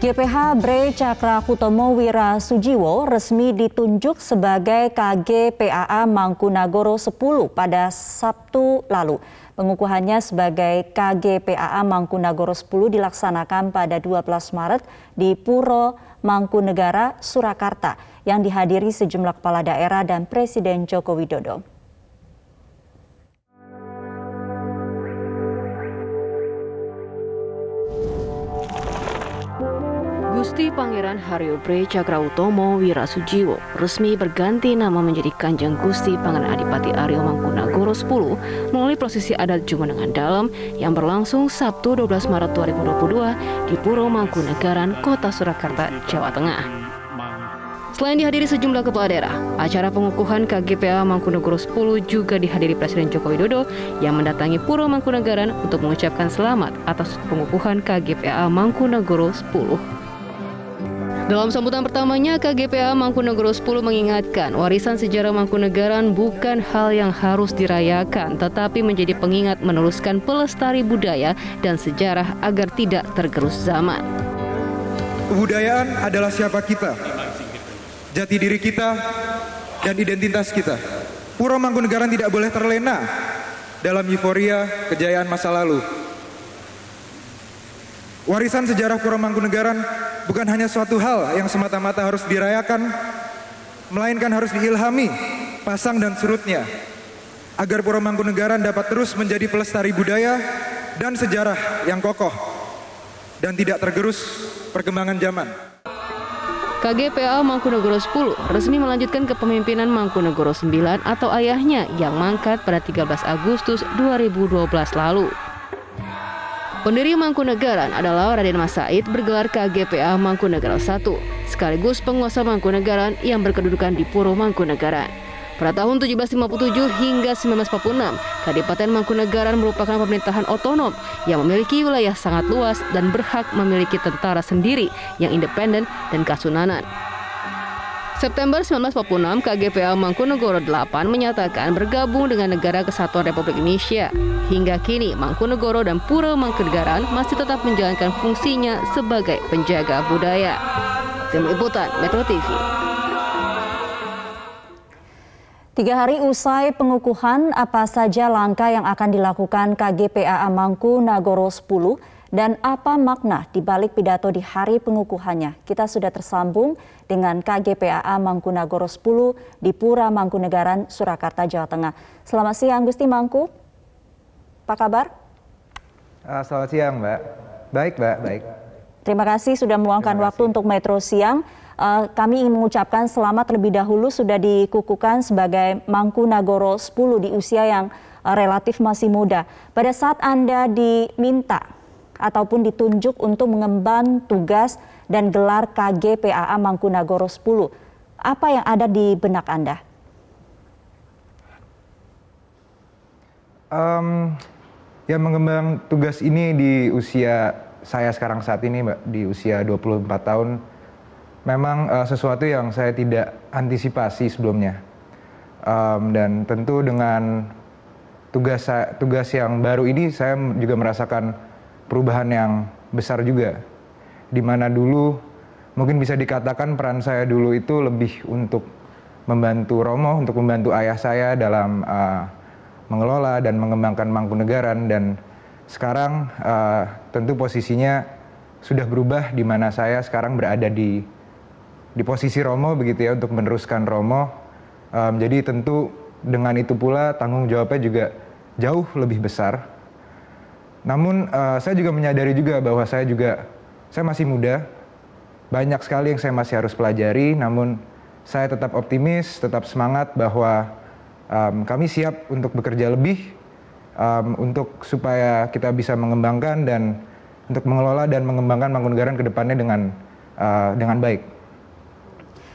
GPH Bre Cakra Hutomo Wira Sujiwo resmi ditunjuk sebagai KG-PAA Mangkunagoro 10 pada Sabtu lalu. Pengukuhannya sebagai KG-PAA Mangkunagoro 10 dilaksanakan pada 12 Maret di Puro Mangkunegara, Surakarta, yang dihadiri sejumlah kepala daerah dan Presiden Joko Widodo. Gusti Pangeran Haryo Bre Cakra Hutomo Wira Sujiwo resmi berganti nama menjadi Kanjeng Gusti Pangeran Adipati Aryo Mangkunagoro 10 melalui prosesi adat Jumenengan Dalam yang berlangsung Sabtu 12 Maret 2022 di Puro Mangkunegaran, Kota Surakarta, Jawa Tengah. Selain dihadiri sejumlah kepala daerah, acara pengukuhan KG-PAA Mangkunagoro 10 juga dihadiri Presiden Joko Widodo yang mendatangi Puro Mangkunegaran untuk mengucapkan selamat atas pengukuhan KG-PAA Mangkunagoro 10. Dalam sambutan pertamanya, KG-PAA Mangkunagoro 10 mengingatkan warisan sejarah Mangkunegaran bukan hal yang harus dirayakan, tetapi menjadi pengingat meneruskan pelestari budaya dan sejarah agar tidak tergerus zaman. Kebudayaan adalah siapa kita, jati diri kita, dan identitas kita. Puro Mangkunegaran tidak boleh terlena dalam euforia kejayaan masa lalu. Warisan sejarah Puro Mangkunegaran bukan hanya suatu hal yang semata-mata harus dirayakan, melainkan harus diilhami pasang dan surutnya, agar Puro Mangkunegaran dapat terus menjadi pelestari budaya dan sejarah yang kokoh dan tidak tergerus perkembangan zaman. KG-PAA Mangkunagoro 10 resmi melanjutkan kepemimpinan Mangkunagoro 9 atau ayahnya yang mangkat pada 13 Agustus 2012 lalu. Pendiri Mangkunegaran adalah Raden Mas Said bergelar KG-PAA Mangkunegara 1, sekaligus penguasa Mangkunegaran yang berkedudukan di Puro Mangkunegaran. Pada tahun 1757 hingga 1946, Kadipaten Mangkunegaran merupakan pemerintahan otonom yang memiliki wilayah sangat luas dan berhak memiliki tentara sendiri yang independen dan kasunanan. September 1946, KG-PAA Mangkunagoro 8 menyatakan bergabung dengan Negara Kesatuan Republik Indonesia. Hingga kini, Mangkunagoro dan Puro Mangkunegaran masih tetap menjalankan fungsinya sebagai penjaga budaya. Tim Liputan Metro TV. 3 hari usai pengukuhan, apa saja langkah yang akan dilakukan KG-PAA Mangkunagoro 10 dan apa makna di balik pidato di hari pengukuhannya? Kita sudah tersambung dengan KG-PAA Mangkunagoro 10 di Pura Mangkunegaran, Surakarta, Jawa Tengah. Selamat siang Gusti Mangku. Apa kabar? Selamat siang, Mbak. Baik, Mbak. Baik. Terima kasih sudah meluangkan waktu untuk Metro Siang. Kami ingin mengucapkan selamat terlebih dahulu sudah dikukuhkan sebagai Mangkunagoro 10 di usia yang relatif masih muda. Pada saat Anda diminta ataupun ditunjuk untuk mengemban tugas dan gelar KG-PAA Mangkunagoro 10, apa yang ada di benak Anda? Ya, mengemban tugas ini di usia saya sekarang saat ini, Mbak, di usia 24 tahun, memang sesuatu yang saya tidak antisipasi sebelumnya. Dan tentu dengan tugas yang baru ini, saya juga merasakan perubahan yang besar juga. Di mana dulu mungkin bisa dikatakan peran saya dulu itu lebih untuk membantu Romo, untuk membantu ayah saya dalam mengelola dan mengembangkan Mangkunegaran, dan sekarang tentu posisinya sudah berubah di mana saya sekarang berada di posisi Romo begitu ya, untuk meneruskan Romo. Jadi tentu dengan itu pula tanggung jawabnya juga jauh lebih besar. Namun saya juga menyadari juga bahwa saya masih muda, banyak sekali yang saya masih harus pelajari, namun saya tetap optimis, tetap semangat bahwa kami siap untuk bekerja lebih, untuk supaya kita bisa mengembangkan dan untuk mengelola dan mengembangkan Mangkunegaran ke depannya dengan baik.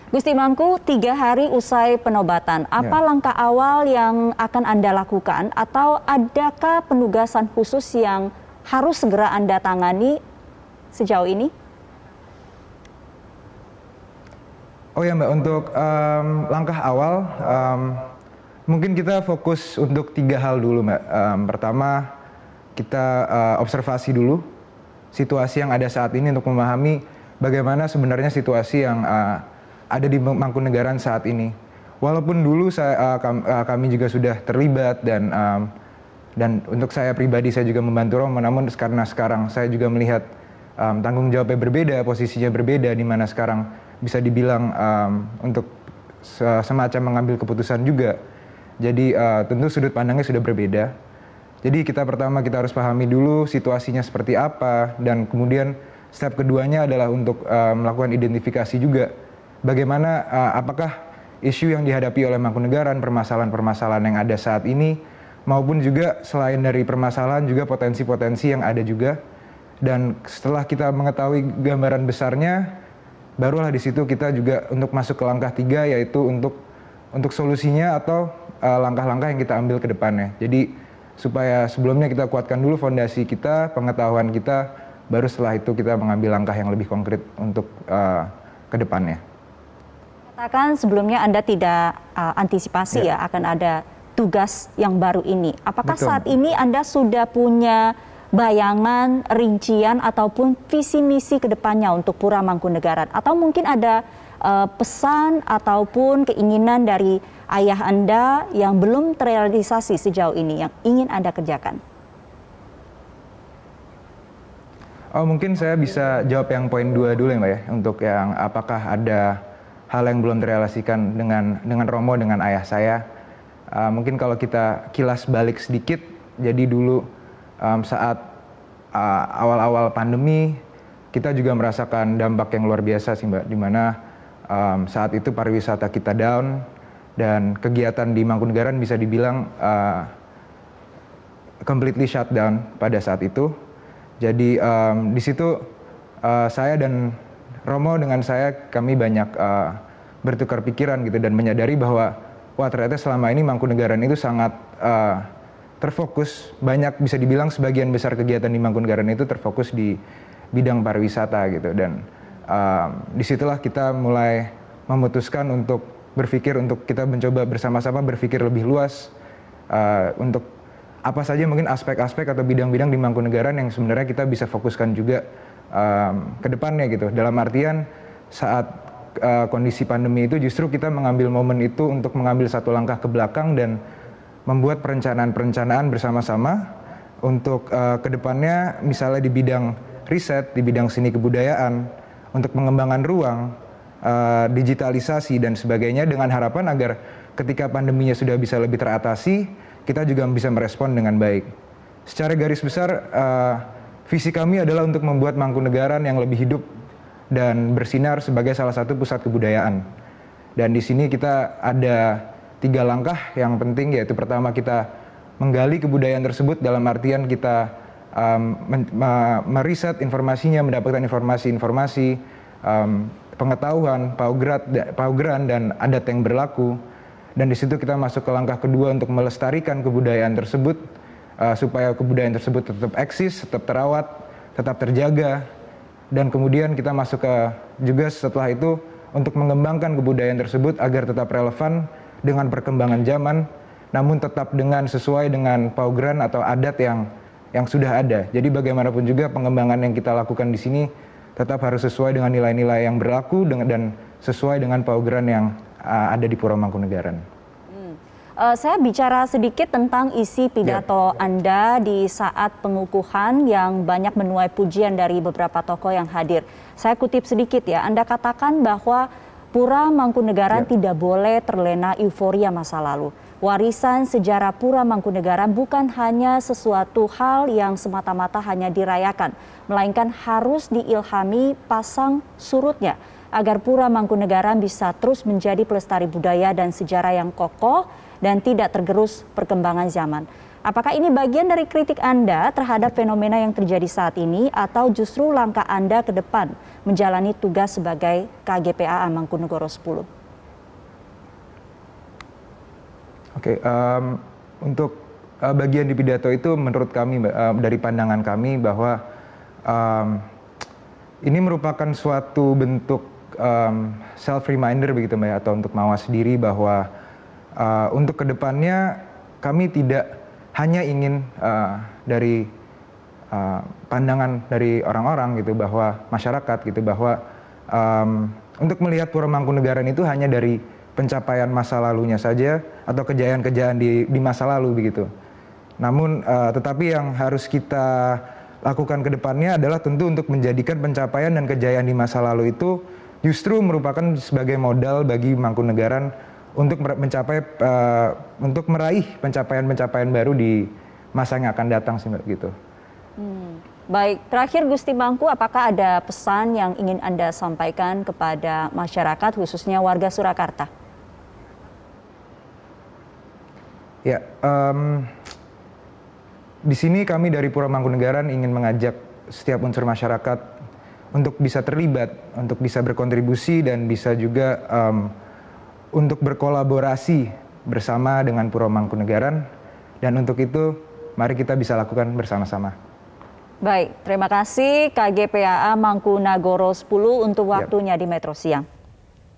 Gusti Mangku, 3 hari usai penobatan, apa langkah awal yang akan Anda lakukan atau adakah penugasan khusus yang harus segera Anda tangani sejauh ini? Oh ya Mbak, untuk langkah awal mungkin kita fokus untuk 3 hal dulu, Mbak. Pertama, kita observasi dulu situasi yang ada saat ini untuk memahami bagaimana sebenarnya situasi yang ada di Mangkunegaran saat ini. Walaupun dulu kami juga sudah terlibat dan untuk saya pribadi saya juga membantu Romo, namun karena sekarang saya juga melihat tanggung jawabnya berbeda, posisinya berbeda, di mana sekarang bisa dibilang untuk semacam mengambil keputusan juga. Jadi tentu sudut pandangnya sudah berbeda. Jadi kita harus pahami dulu situasinya seperti apa, dan kemudian step keduanya adalah untuk melakukan identifikasi juga. Bagaimana, apakah isu yang dihadapi oleh Mangkunegaran, permasalahan-permasalahan yang ada saat ini, maupun juga selain dari permasalahan juga potensi-potensi yang ada juga. Dan setelah kita mengetahui gambaran besarnya, barulah di situ kita juga untuk masuk ke langkah 3, yaitu untuk solusinya atau langkah-langkah yang kita ambil ke depannya. Jadi supaya sebelumnya kita kuatkan dulu fondasi kita, pengetahuan kita, baru setelah itu kita mengambil langkah yang lebih konkret untuk ke depannya. Katakan sebelumnya Anda tidak antisipasi ya akan ada tugas yang baru ini. Apakah Betul. Saat ini Anda sudah punya bayangan, rincian ataupun visi misi ke depannya untuk Pura Mangkunegaran? Atau mungkin ada pesan ataupun keinginan dari ayah Anda yang belum terrealisasi sejauh ini yang ingin Anda kerjakan? Oh, mungkin saya bisa jawab yang poin 2 dulu ya Mbak ya, untuk yang apakah ada hal yang belum terrealisasikan dengan Romo, dengan ayah saya. Mungkin kalau kita kilas balik sedikit, jadi dulu saat awal-awal pandemi, kita juga merasakan dampak yang luar biasa sih Mbak, di mana saat itu pariwisata kita down, dan kegiatan di Mangkunegaran bisa dibilang completely shut down pada saat itu. Jadi di situ saya dan Romo dengan saya, kami banyak bertukar pikiran gitu, dan menyadari bahwa wah, ternyata selama ini Mangkunegaran itu sangat terfokus, banyak bisa dibilang sebagian besar kegiatan di Mangkunegaran itu terfokus di bidang pariwisata gitu. Dan disitulah kita mulai memutuskan untuk berpikir, untuk kita mencoba bersama-sama berpikir lebih luas untuk apa saja mungkin aspek-aspek atau bidang-bidang di Mangkunegaran yang sebenarnya kita bisa fokuskan juga ke depannya gitu. Dalam artian saat kondisi pandemi itu justru kita mengambil momen itu untuk mengambil satu langkah ke belakang dan membuat perencanaan-perencanaan bersama-sama untuk ke depannya, misalnya di bidang riset, di bidang seni kebudayaan, untuk pengembangan ruang, digitalisasi dan sebagainya, dengan harapan agar ketika pandeminya sudah bisa lebih teratasi, kita juga bisa merespon dengan baik. Secara garis besar, visi kami adalah untuk membuat Mangkunegaran yang lebih hidup dan bersinar sebagai salah satu pusat kebudayaan. Dan di sini kita ada 3 langkah yang penting, yaitu pertama kita menggali kebudayaan tersebut, dalam artian kita meriset informasinya, mendapatkan informasi-informasi, pengetahuan, paugeran dan adat yang berlaku. Dan di situ kita masuk ke langkah kedua untuk melestarikan kebudayaan tersebut, supaya kebudayaan tersebut tetap eksis, tetap terawat, tetap terjaga. Dan kemudian kita masuk ke juga setelah itu untuk mengembangkan kebudayaan tersebut agar tetap relevan dengan perkembangan zaman, namun tetap sesuai dengan paugeran atau adat yang sudah ada. Jadi bagaimanapun juga pengembangan yang kita lakukan di sini tetap harus sesuai dengan nilai-nilai yang berlaku dan sesuai dengan paugeran yang ada di Pura Mangkunegaran. Saya bicara sedikit tentang isi pidato Anda di saat pengukuhan yang banyak menuai pujian dari beberapa tokoh yang hadir. Saya kutip sedikit ya, Anda katakan bahwa Pura Mangkunegaran tidak boleh terlena euforia masa lalu. Warisan sejarah Pura Mangkunegaran bukan hanya sesuatu hal yang semata-mata hanya dirayakan, melainkan harus diilhami pasang surutnya, agar Pura Mangkunegaran bisa terus menjadi pelestari budaya dan sejarah yang kokoh dan tidak tergerus perkembangan zaman. Apakah ini bagian dari kritik Anda terhadap fenomena yang terjadi saat ini, atau justru langkah Anda ke depan menjalani tugas sebagai KGPAA Mangkunegoro 10? Oke, untuk bagian di pidato itu menurut kami, dari pandangan kami, bahwa ini merupakan suatu bentuk self reminder begitu Mbak, atau untuk mawas diri bahwa untuk kedepannya kami tidak hanya ingin dari pandangan dari orang-orang gitu, bahwa masyarakat gitu, bahwa untuk melihat Pura Mangkunegaran itu hanya dari pencapaian masa lalunya saja atau kejayaan-kejayaan di masa lalu begitu. Namun tetapi yang harus kita lakukan ke depannya adalah tentu untuk menjadikan pencapaian dan kejayaan di masa lalu itu justru merupakan sebagai modal bagi Mangkunegaran untuk untuk meraih pencapaian-pencapaian baru di masa yang akan datang sih Mbak gitu. Baik, terakhir Gusti Mangku, apakah ada pesan yang ingin Anda sampaikan kepada masyarakat khususnya warga Surakarta? Ya, di sini kami dari Pura Mangkunegaran ingin mengajak setiap unsur masyarakat untuk bisa terlibat, untuk bisa berkontribusi dan bisa juga untuk berkolaborasi bersama dengan Pura Mangkunegaran, dan untuk itu mari kita bisa lakukan bersama-sama. Baik, terima kasih KG PAA Mangkunagoro 10 untuk waktunya di Metro Siang.